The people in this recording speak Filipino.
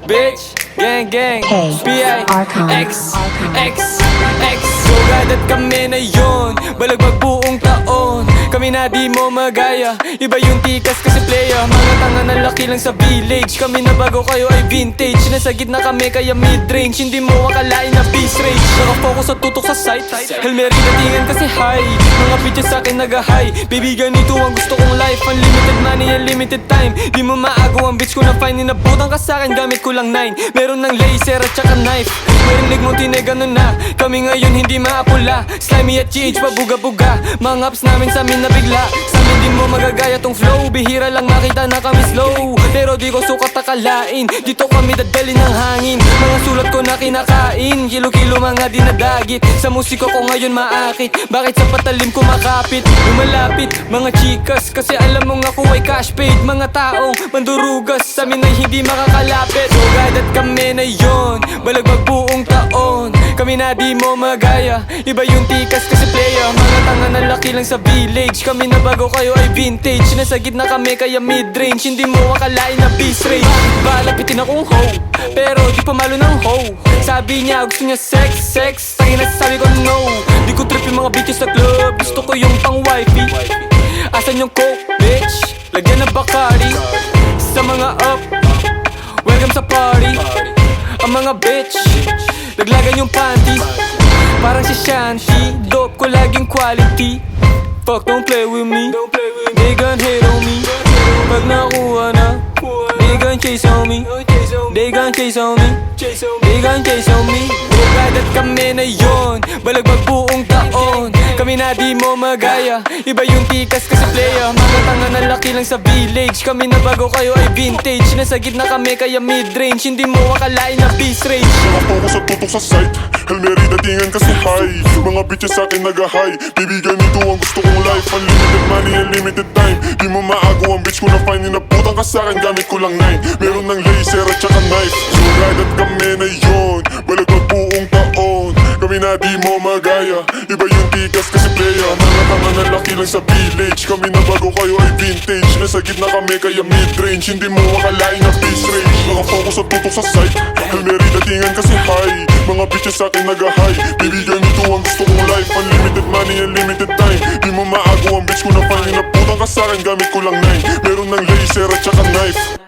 bitch, gang gang, P.I.X, X, X. Sugad at kami na yun, balagbag buong taon. Kami na di mo magaya, iba yung tikas kasi playa. Mga tanga na laki lang sa village, kami na bago kayo ay vintage. Nasa gitna kami kaya mid-range, hindi mo akalain na beast rage. Nakafocus sa tutok sa sight, Hail Mary datingan kasi high. Mga bitches sa akin nag-high, baby ganito ang gusto kong life. Unlimited money, unlimited time, di mo maago ang bitch ko na fine. Inabutan ka sa akin, gamit ko lang 9. Meron ng laser at saka knife, marinig mo tinay ganun na. Kami ngayon hindi maapula, slimy at GH pabuga-buga. Mga ups namin sa amin nabigla, sa amin di mo magagaya tong flow. Bihira lang makita na kami slow, pero di ko sukat akalain. Dito kami dadali ng hangin, mga sulat ko na kinakain. Kilo-kilo mga dinadagit, sa musiko ko ngayon maakit. Bakit sa patalim ko makapit, lumalapit mga chikas, kasi alam mong ako ay cash paid. Mga taong mandurugas, sa amin ay hindi makakalapit. Sugad at kami na yun, balagbag buong taon. Kami na di mo magaya, iba yung tikas kasi playa. Mga tanga na laki lang sa village, kami na bago kayo ay vintage. Nasa gitna kami kaya mid-range, hindi mo akalain na beast rage. Balapitin akong hoe, pero di pa malo ng hoe. Sabi niya gusto niya sex, sex, tangin na sabi ko no. Di ko trip yung mga bitches sa club, gusto ko yung pang wifey. Asan yung coke, bitch? Lagyan ng Bacardi. Sa mga up, welcome sa party. Ang mga bitch, naglagan yung panty, parang si Shanty. Dope ko laging quality. Fuck, don't play with me, they gon' hate on me. Pag nakuha na, they gon' chase on me, they gon' chase on me, they gon' chase on me. Sugad at kami na yun, balagbag buong taon. Kami na di mo magaya, iba yung tikas kasi playa. Mga tanga na laki lang sa village, kami na bago kayo ay vintage. Nasa gitna kami kaya mid-range, hindi mo akalain na beast rage. Nakafocus sa tutok sa sight, Hail Mary datingan kasi high. Mga bitches sa akin nag-high, baby ganito ang gusto kong life. Unlimited money, unlimited time, di mo maago ang bitch ko na fine. Inabutan ka sa akin, gamit ko lang 9. Meron ng laser at saka knife. Sugad at kami na yun, balagbag buong taon. Kami na di mo magaya, iba yung tikas kasi playa. Mga tanga na laki lang sa village, kami na bago kayo ay vintage. Nasa gitna kami kaya mid-range, hindi mo akalain na beast rage. Nakafocus sa tutok sa sight, Hail Mary datingan kasi high. Mga bitches sa akin nag-high, baby ganito ang gusto kong life. Unlimited money, unlimited time, di mo maago ang bitch ko na fine. Inabutan ka sa akin, gamit ko lang 9. Meron ng laser at saka knife.